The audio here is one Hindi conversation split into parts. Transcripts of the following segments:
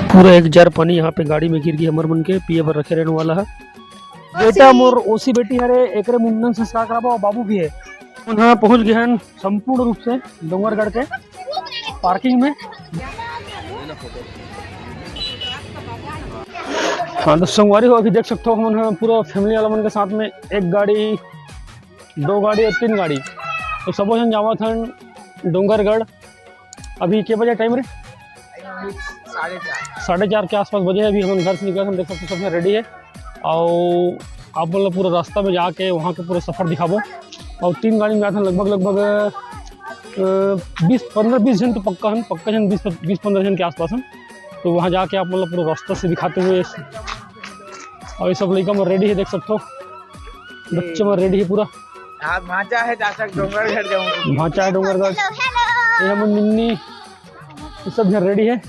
पूरा 1 जार पानी यहाँ पे गाड़ी में गिर गई हमर मन के पिए पर रखे रहने वाला है। बेटा मोर ओसी बेटी हरे एकरे मुंडन संस्कार कराबो और बाबू भी है। उन्हें पहुंच गए हैं संपूर्ण रूप से डोंगरगढ़ के पार्किंग में। हाँ तो संगवारी हो अभी देख सकते हो हम पूरा फैमिली वाला मन के साथ में 1 गाड़ी 2 गाड़ी और 3 गाड़ी तो सब जन जावा था डोंगरगढ़। अभी के बजे टाइम रे 4:30 के आसपास बजे है। अभी हम घर से निकल हम देख सकते सब रेडी है और आप मतलब पूरा रास्ता में जाके वहाँ के पूरा सफ़र दिखाबो। और 3 गाड़ी में आते हैं लगभग 15-20 जन तो पक्का जन 20-15 जन के आसपास हैं। तो वहाँ जाके आप मतलब पूरा रास्ता से दिखाते हुए और ये सब लड़का में रेडी है देख सकते हो। बच्चे में रेडी है पूरा। भांचा है डोंगरगढ़ जाऊंगा। भांचा है डोंगरगढ़ ये हम निन्नी ये सब यहाँ रेडी है।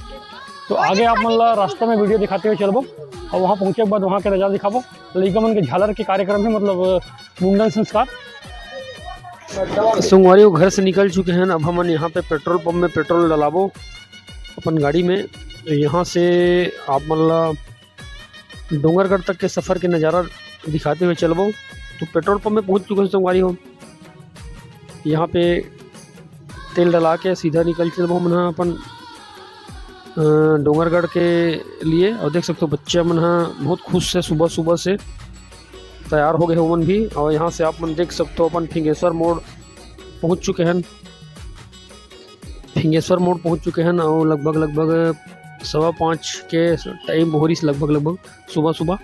तो आगे आप मतलब रास्ते में वीडियो दिखाते हुए चलबो और वहाँ पहुँचे के बाद वहाँ के नज़ारा दिखाबो। लड़का मन के झालर के कार्यक्रम है मतलब मुंडन संस्कार। संगवारी घर से निकल चुके हैं। अब हम यहाँ पे पेट्रोल पंप में पेट्रोल डलाबो अपन गाड़ी में। यहाँ से आप मतलब डोंगरगढ़ तक के सफ़र के नज़ारा दिखाते हुए चलबो। तो पेट्रोल पंप में पहुँच चुके हैं संगवारी हो। यहाँ पे तेल डला के सीधा निकल चलबो हम अपन डोंगरगढ़ के लिए। और देख सकते हो बच्चे मन बहुत खुश से सुबह से तैयार हो गए हैं मन भी। और यहाँ से आप मन देख सकते हो अपन फिंगेश्वर मोड़ पहुँच चुके हैं। फिंगेश्वर मोड़ पहुँच चुके हैं और लगभग 5:15 के टाइम हो रही से लगभग सुबह।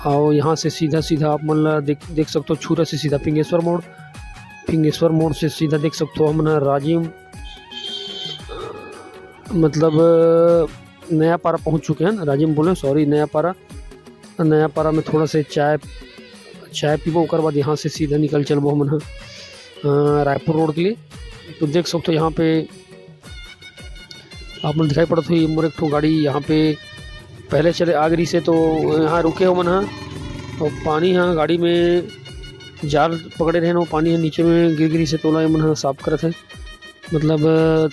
और यहाँ से सीधा आप मन देख सकते हो छूरा से सीधा फिंगेश्वर मोड़ से सीधा देख सकते हो हम राजिम मतलब नया पारा पहुँच चुके हैं। राजिम बोले सॉरी नया पारा में थोड़ा से चाय पीबो। उसके बाद यहाँ से सीधा निकल चलबो हम रायपुर रोड के लिए। तो देख सकते हो यहाँ पे आप मन दिखाई पड़त हुई मोर एक ठो गाड़ी यहाँ पे पहले चले आगरी से। तो यहाँ रुके हो मन और पानी यहाँ गाड़ी में जाल पकड़े रहे वो पानी नीचे में गिरी से तोला मन साफ करत है मतलब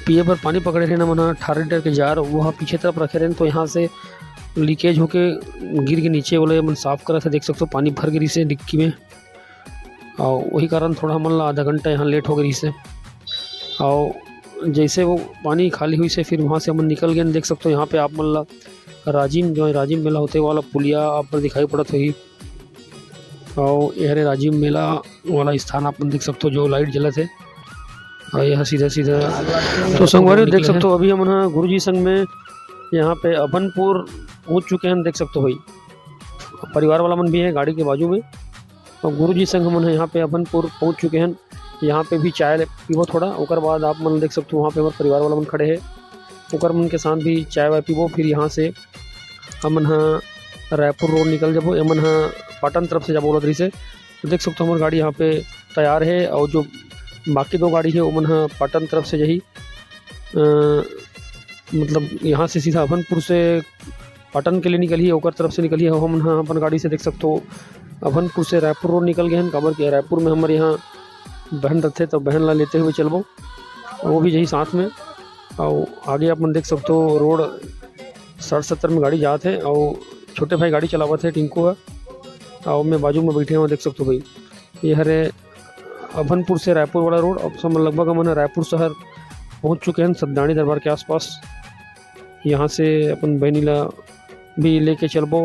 पिए पर पानी पकड़े रहे ना मन 18 लीटर के जार वहाँ पीछे तरफ रखे रहे। तो यहाँ से लीकेज होके गिर के नीचे वाले मन साफ करत है। देख सकते हो पानी भर गिरी से डिक्की में और वही कारण थोड़ा मन आधा घंटा यहाँ लेट हो गई से। और जैसे वो पानी खाली हुई से फिर वहाँ से हम निकल गए। देख सकते हो यहाँ पे आप मन राजिम जो है राजिम मेला होते वाला पुलिया आप पर दिखाई पड़त हुई। और यह राजिम मेला वाला स्थान आप देख सकते हो जो लाइट जलत है। और यह सीधा तो संगवारी देख सकते हो अभी हम गुरुजी संघ में यहाँ पे अभनपुर पहुँच चुके हैं। देख सकते हो भाई परिवार वाला मन भी है गाड़ी के बाजू में। और गुरुजी संघ मन यहाँ पे अभनपुर पहुँच चुके हैं। यहाँ पे भी चाय पीबो थोड़ा। ओकर बाद आप मन देख सकते हो वहाँ पे हमारे परिवार वाला मन खड़े है ओकर मन के साथ भी चाय वाय पीबो। फिर यहाँ से हम रायपुर रोड निकल जाबो। एमन पाटन तरफ से जाबो रही से। तो देख सकते हो हमारी गाड़ी यहाँ पे तैयार है और जो बाकी 2 गाड़ी है वो मन पाटन तरफ से यही मतलब यहाँ से सीधा अभनपुर से पाटन के लिए निकली है ओकर तरफ से निकली है। हम अपन गाड़ी से देख सकते हो अभनपुर से रायपुर रोड निकल गए हैं। काबर के रायपुर में हमारे यहाँ बहन रहते तो बहन ला लेते हुए चलबो वो भी यही साथ में। और आगे अपन देख सकते हो रोड 60-70 में गाड़ी जाते हैं और छोटे भाई गाड़ी चलावत है टिंकू है और मैं बाजू में बैठे हैं देख सकते हो भाई। ये हरे अभनपुर से रायपुर वाला रोड। अब सब लगभग हम रायपुर शहर पहुंच चुके हैं सद्दानी दरबार के आसपास। यहाँ से अपन बहनीला भी लेके चलबो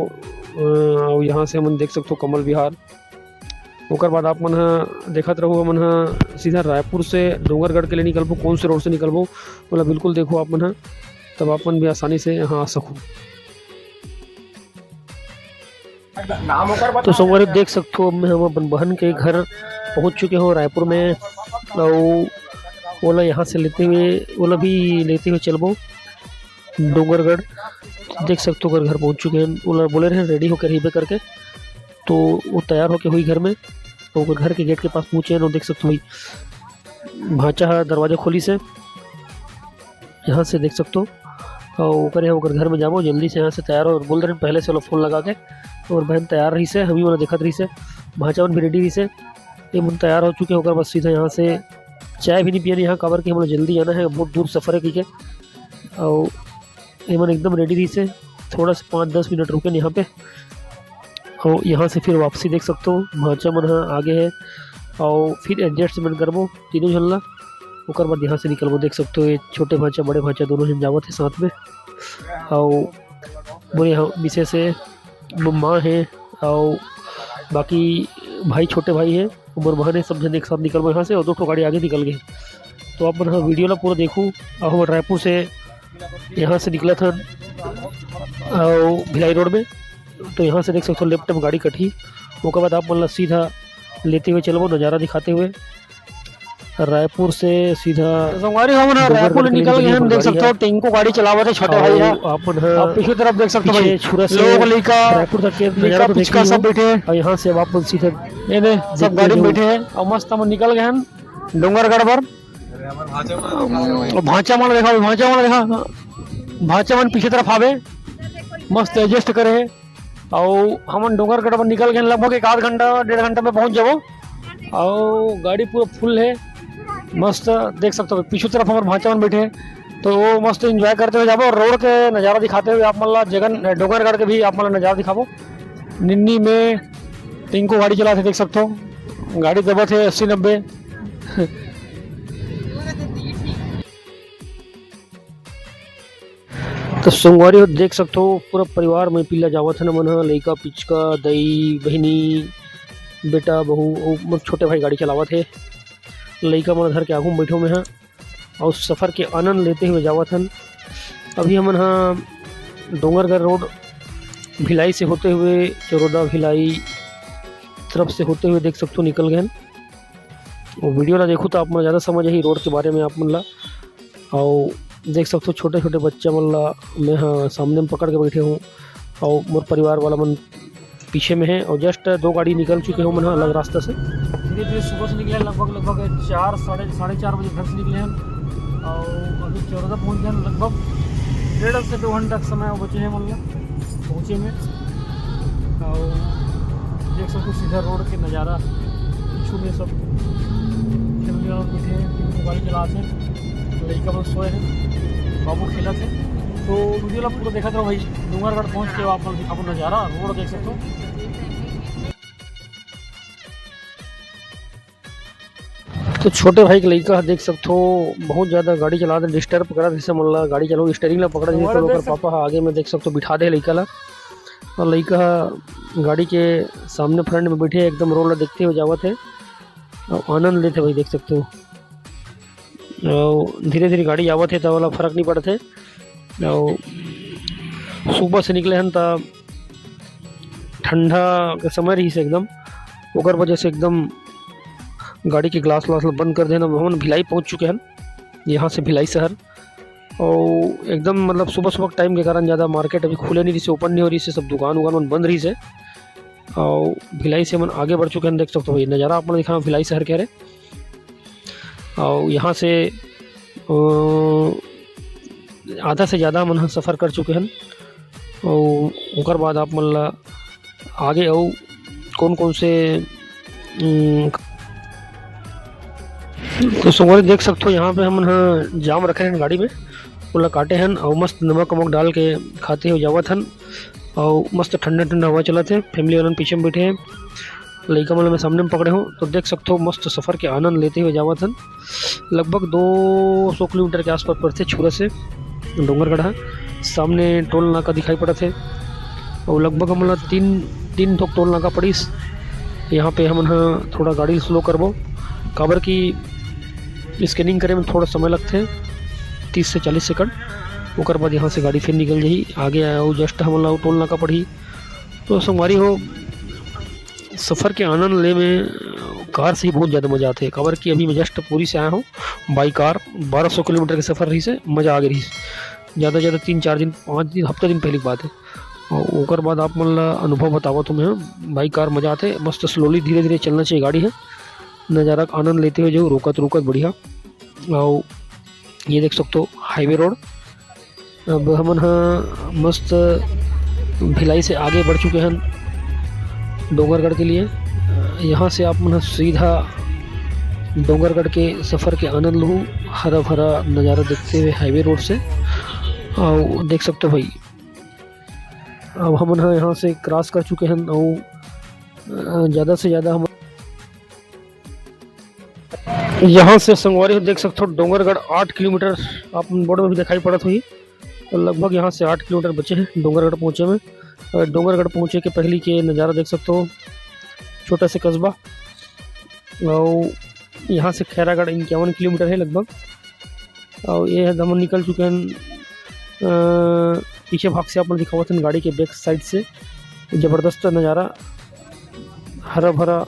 और यहाँ से हम देख सकते हो कमल विहार। ओकर बाद आप मन देखत रहो मन सीधा रायपुर से डोंगरगढ़ के लिए निकलबो। कौन से रोड से निकलबो बोला बिल्कुल देखो आप मन तब आप मन भी आसानी से यहाँ आ सको। तो संगवारी देख सकते हो हम अपन बहन के घर पहुँच चुके हो रायपुर में। और ओला यहाँ से लेते हुए चलबो डोंगरगढ़। देख सकते हो घर पहुँच चुके हैं। ओला बोले रहे रेडी होकर ही करके तो वो तैयार होके हुई घर में। तो घर के गेट के पास पहुँचे हैं और देख सकते हो भांचा दरवाजा खोली से यहाँ से देख सकते हो। और घर में जाबो जल्दी से यहाँ से तैयार हो बोल रहे पहले से फोन लगा के। और बहन तैयार रही से हम ही देखत रही से भांचा भी रेडी रही से ये मन तैयार हो चुके होकर बस सीधा यहाँ से चाय भी नहीं पिया यहाँ काबर के हम जल्दी जाना है बहुत दूर सफ़र है की के। और एमन एकदम रेडी रही से, थोड़ा सा 5-10 मिनट रुके यहाँ पे। और यहाँ से फिर वापसी देख सकते हो, भांचा मन आगे है और फिर एडजस्टमेंट करबो तीनों झन ला। ओकर बाद यहाँ से निकलबो, देख सकते हो ये छोटे भांचा बड़े भांचा दोनों जन जावत है साथ में। और बोले यहाँ विशेष है माँ है और बाकी भाई छोटे भाई है, उम्र बहन है, सब जन एक साथ निकलबो यहाँ से। और 2 ठो गाड़ी आगे निकल गए। तो आप मन वीडियो ला पूरा देखूँ। और हम रायपुर से यहाँ से निकला था और भिलाई रोड में, तो यहाँ से देख सकते हो लेफ्ट में गाड़ी कटी। उसके बाद आप मतलब सीधा लेते हुए चलबो, नज़ारा दिखाते हुए रायपुर से सीधा संगवारी हम ना रायपुर निकल गए। हम देख सकते हो टिंको गाड़ी चलावत है छोटे भाई है। आप पीछे तरफ देख सकते हो भाई छुरा से लोग लेका रायपुर तक के नज़ारा तो पिचका देखिए। सब बैठे हैं। और यहाँ से आप सीधा ये ने सब गाड़ी में बैठे हैं और मस्त हम निकल गए हैं डोंगरगढ़ पर। भांचा मन देखा, भांचा मन पीछे तरफ आवे, मस्त एडजस्ट करे है। और हम डोंगरगढ़ पर निकल गए, लगभग 1 घंटा 1.5 घंटा में पहुंच जाबो। और गाड़ी पूरा फुल है, मस्त देख सकते हो। पीछे तरफ हमारे भांचा मन बैठे हैं, तो वो मस्त एंजॉय करते हुए जाबो। और रोड के नज़ारा दिखाते हुए आप मतलब जगन डोंगरगढ़ के भी आप मतलब नज़ारा दिखाबो। निन्नी में टिंको गाड़ी चलाते देख सकते हो, गाड़ी दबत है 80-90। तो संगवारी हो देख सकते हो पूरा परिवार में पीला जावत है न मन, लइका पिचका दई बहिनी बेटा बहू और छोटे भाई गाड़ी चलावत है। लइका मन घर के आगू में बैठो में है और सफ़र के आनंद लेते हुए जावत हन। अभी हमन हाँ डोंगरगढ़ रोड भिलाई से होते हुए चरोदा भिलाई तरफ से होते हुए देख सकते हो निकल गए। और वीडियो ला देखो तो आप मन ज़्यादा समझ ही रोड के बारे में आप मन ला। और देख सकते हो छोटे छोटे बच्चा मन ला मैं हाँ सामने में पकड़ के बैठे हूँ और मोर परिवार वाला मन पीछे में है। और जस्ट 2 गाड़ी निकल चुके हो मन अलग रास्ते से। धीरे धीरे सुबह से निकले, लगभग 4 साढ़े 4 बजे घर से निकले हैं और अभी चौदह पहुँच गए। लगभग 1.5 से 2 घंटा समय बचे हैं मन ला पहुँचे में। और देख सकते हो सीधा रोड के नज़ारा पीछू में सब फैमिली वाले बैठे हैं, गाड़ी चलाते हैं, लड़का बस सोए हैं, बाबू खेला थे। तो वीडियो ला पूरा देखा था भाई। डूंगरगढ़ पहुँच के आप दिखाओ नज़ारा, रोड देख सकते हो। तो छोटे भाई के लड़का देख सकते हो बहुत ज़्यादा गाड़ी चला दे, डिस्टर्ब करा जैसे मतलब गाड़ी चलो स्टेयरिंग ला पकड़ा जैसे तो पापा आगे में देख सकते हो बिठा दे लड़का ला। और लड़का गाड़ी के सामने फ्रंट में बैठे एकदम रोड ला देखते हुए जावत है और आनंद लेते भाई देख सकते हो। और धीरे धीरे गाड़ी आवत है तो वाला फर्क नहीं पड़ते। और सुबह से निकले हैं तो ठंडा के समय रही से एकदम, ओकर वजह से एकदम गाड़ी के ग्लास व्लास बंद कर देना। हम भिलाई पहुंच चुके हैं यहाँ से भिलाई शहर। और एकदम मतलब सुबह सुबह टाइम के कारण ज़्यादा मार्केट अभी खुले नहीं रही से, ओपन नहीं हो रही से, सब दुकान उकान बंद रही से। और भिलाई से हम आगे बढ़ चुके हैं, देख सकते हो भाई नज़ारा अपना दिखा भिलाई शहर कह रहे। और यहाँ से आधा से ज़्यादा मन सफ़र कर चुके हैं। और ओकर बाद आप मतलब आगे और कौन कौन से तो संगवारी देख सकते हो यहाँ पे हम जाम रखे हैं गाड़ी में, पुला काटे हैं और मस्त नमक वमक डाल के खाते हुए जावत हन। और मस्त ठंडा ठंडा हवा चला थे, फैमिली वाले पीछे में बैठे हैं, लड़का मतलब मैं सामने में पकड़े हूँ। तो देख सकते हो मस्त सफ़र के आनंद लेते हुए जावत हन। लगभग 200 किलोमीटर के आसपास पड़ते छुरा से डोंगरगढ़। सामने टोल नाका दिखाई पड़ा थे और लगभग हम लोग तीन ठोक टोल नाका पड़ी। यहाँ पे हम थोड़ा गाड़ी स्लो करबो, काबर की स्कैनिंग करे में थोड़ा समय लगते हैं 30 से 40 सेकंड। ओकर बाद यहाँ से गाड़ी फिर निकल जाही आगे आया हो जस्ट हम लोग टोल नाका पड़ी। तो संगवारी हो सफ़र के आनंद ले में कार से ही बहुत ज़्यादा मज़ा आते है। काबर की अभी मैं जस्ट पूरी से आया हूँ बाई कार, 1200 किलोमीटर के सफ़र रही से मज़ा आ गई रही। ज़्यादा 3-4 दिन 5 दिन हफ्ता दिन पहले की बात है। और ओकर बाद आप मतलब अनुभव बताओ तुम्हें बाई कार मज़ा आते, मस्त स्लोली धीरे धीरे चलना चाहिए गाड़ी है, नज़ारा का आनंद लेते हुए जो रोकत बढ़िया। और ये देख सकते हो हाईवे रोड। अब हम मस्त भिलाई से आगे बढ़ चुके हैं डोंगरगढ़ के लिए। यहाँ से आप मन सीधा डोंगरगढ़ के सफ़र के आनंद लूँ, हरा भरा नज़ारा देखते हुए हाईवे रोड से। और देख सकते हो भाई अब हम यहाँ से क्रॉस कर चुके हैं और ज़्यादा से ज़्यादा हम यहाँ से संगवारी देख सकते हो डोंगरगढ़ 8 किलोमीटर आप बोर्ड में भी दिखाई पड़त हुई। तो लगभग यहाँ से 8 किलोमीटर बचे हैं डोंगरगढ़ पहुँचे में। और डोंगरगढ़ पहुँचे के पहले के नज़ारा देख सकते हो, छोटा से कस्बा। और यहाँ से खैरागढ़ 51 किलोमीटर है लगभग। और ये हम निकल चुके हैं पीछे भाग से आप दिखावत हैं गाड़ी के बैक साइड से। ज़बरदस्त नज़ारा, हरा भरा।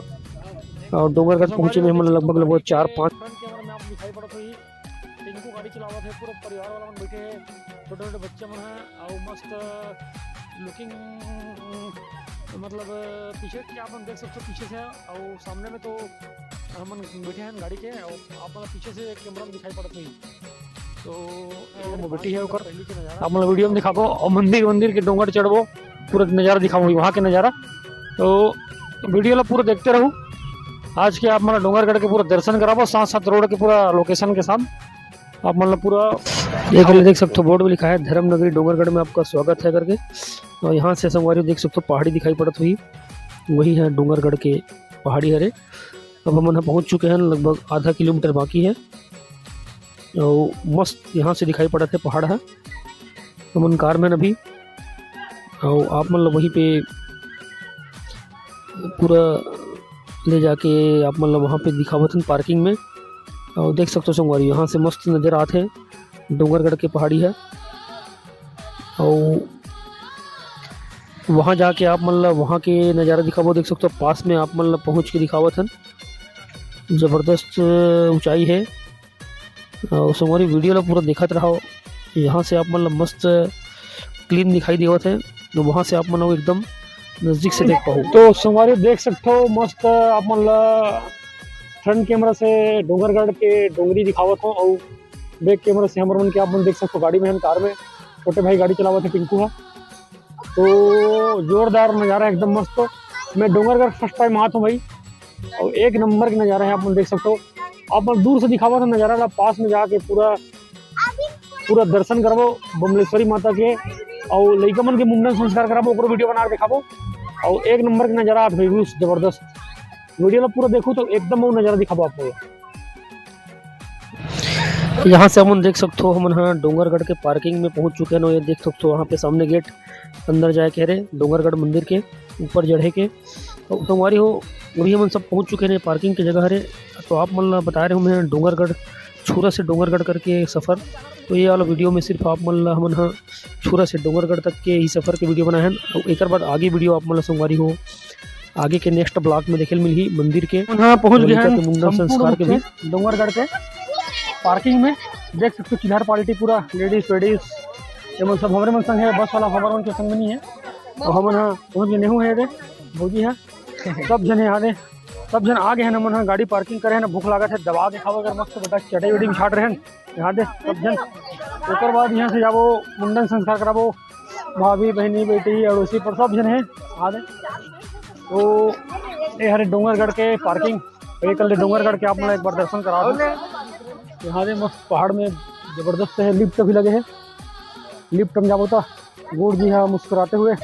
और डोंगरगढ़ पहुँचे में हम लगभग 4-5 कैमरा में आप दिखाई पड़त हुई। टिंकू गाड़ी चलावत है, पूरा परिवार वाला मन बैठे हैं, छोटे छोटे बच्चे मन हैं और मस्त लुकिंग, मतलब पीछे क्या आप देख सकते हो पीछे से। और सामने में तो हम बैठे हैं गाड़ी के और आप पीछे से कैमरा में दिखाई पड़त हुई। तो मोबिलिटी है ऊपर आप वीडियो में दिखाबो और मंदिर के डोंगर चढ़बो, पूरा नज़ारा दिखाऊंगी वहाँ के नज़ारा। तो वीडियो ला पूरा देखते रहो। आज के आप मतलब डोंगरगढ़ के पूरा दर्शन कराबो, साथ साथ रोड के पूरा लोकेशन के साथ आप मतलब पूरा देख सकते हो। बोर्ड में लिखा है धर्मनगरी डोंगरगढ़ में आपका स्वागत है करके। और यहाँ से संगवारी देख सकते हो पहाड़ी दिखाई पड़त हुई, वही है डोंगरगढ़ के पहाड़ी हरे। अब हम यहाँ पहुँच चुके हैं, लगभग आधा किलोमीटर बाकी है। और मस्त यहाँ से दिखाई पड़त है पहाड़ है। हम कार में अभी और आप मतलब वहीं पे पूरा ले जाके आप मतलब वहाँ पे दिखावत हैं पार्किंग में। और देख सकते हो संगवारी यहाँ से मस्त नज़र आते हैं डोंगरगढ़ के पहाड़ी है। और वहाँ जाके आप मतलब वहाँ के नज़ारा दिखावो, देख सकते हो पास में आप मतलब पहुँच के दिखावत हैं। ज़बरदस्त ऊंचाई है। और संगवारी वीडियो ला पूरा देखत रहो। यहाँ से आप मतलब मस्त क्लीन दिखाई देवत है, तो वहाँ से आप मतलब एकदम नज़दीक से देख पाओ। तो संगवारी देख सकते हो मस्त आप मतलब फ्रंट कैमरा से डोंगरगढ़ के डोंगरी दिखावत हो और बैक कैमरा से हमारे मन के आप मन देख सकते हो गाड़ी में, कार में छोटे भाई गाड़ी चलावत है टिंकू है। तो जोरदार नज़ारा एकदम मस्त। मैं डोंगरगढ़ फर्स्ट टाइम आया हूँ भाई और एक नंबर का नज़ारा है, आप देख सकते हो। आप दूर से दिखावा था नज़ारा, पास में जाके पूरा दर्शन करबो बमलेश्वरी माता के और लइका मन के मुंडन संस्कार कराबो, ओकरो वीडियो बना के दिखाबो। और एक नंबर का नज़ारा आप भाई जबरदस्त। वीडियो में पूरा देखो तो एकदम वो नज़ारा दिखाबो आपको। यहाँ से हम देख सकते हो हम यहाँ डोंगरगढ़ के पार्किंग में पहुँच चुके हैं। और ये देख सकते हो वहाँ पे सामने गेट अंदर जाए कह रहे डोंगरगढ़ मंदिर के ऊपर चढ़े के। तो तुम्हारी हो वही हम सब पहुँच चुके हैं पार्किंग की जगह है। तो आप मतलब बता रहे हो मैं डोंगरगढ़ छूरा से डोंगरगढ़ करके सफ़र। तो ये वाला वीडियो में सिर्फ आप मतलब हम यहाँ छूरा से डोंगरगढ़ तक के ही सफ़र के वीडियो बनाए हैं। और एक बाद आगे वीडियो आप मतलब संगवारी हो आगे के नेक्स्ट ब्लॉग में देखे मिली मंदिर के यहाँ पहुँच गए हैं मुंडन संस्कार के भी डोंगरगढ़ के पार्किंग में। देख सकते हो चिल्हार पार्टी पूरा लेडीज वेडीज ये सब हमारे मन संग है, बस वाला हमारे मन के संग नहीं है। और हम यहाँ पहुँच गए नहीं है रे भौजी है सब जन यहाँ दे सब जन आ गए हैं ना मन गाड़ी पार्किंग करे हैं ना, भूख लागत है दबा के खाओ अगर मस्त बेटा चटाई वटाई बिछाट रहे हैं यहाँ दे सब जन। एक बाद यहाँ से जाबो मुंडन संस्कार कराबो, भाभी बहनी बेटी अड़ोसी पर सब जन है यहाँ दे। तो ये हरे डोंगरगढ़ के पार्किंग ये कल डोंगरगढ़ के आप मतलब एक बार दर्शन करा दो। यहाँ दे मस्त पहाड़ में ज़बरदस्त है, लिफ्ट भी लगे हैं। लिफ्ट में जाबो तो गुड़ जी हाँ मुस्कुराते हुए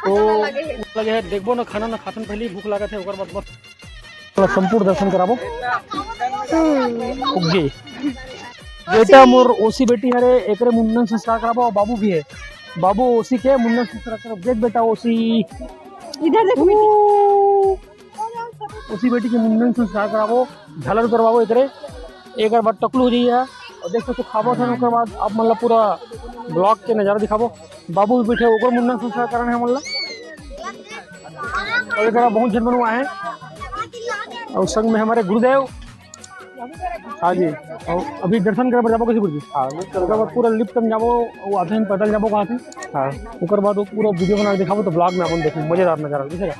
तो लगे है देखबो ना खाना ना खातन पहले भूख लागत है ओकर बाद बस संपूर्ण दर्शन कराबो। ओके बेटा मोर ओसी बेटी हरे एकरे मुंडन संस्कार कराबो और बाबू भी है, बाबू ओसी के मुंडन संस्कार कराबो। देख बेटा ओसी इधर देख ओसी बेटी के मुंडन संस्कार कराबो, झालर करवाबो एकरे एक बार टकलू हो जाइए। और देख सकते खाबो था ओकर बाद आप मतलब पूरा ब्लॉक के नज़ारा दिखाबो। बाबू भी बैठे ओकर मुंडन संस्कार करना है मतलब और एक बहुत जन बनवा है और संग में हमारे गुरुदेव। हाँ जी और अभी दर्शन करे जाबो किसी गुरुजी। हाँ ओकर बाद पूरा लिफ्ट में जाबो वो आधे में पैदल जाबो कहाँ से। हाँ ओकर बाद वो पूरा वीडियो बना के दिखाबो तो ब्लॉग में अपन देखो मजेदार नज़ारा दिखेगा।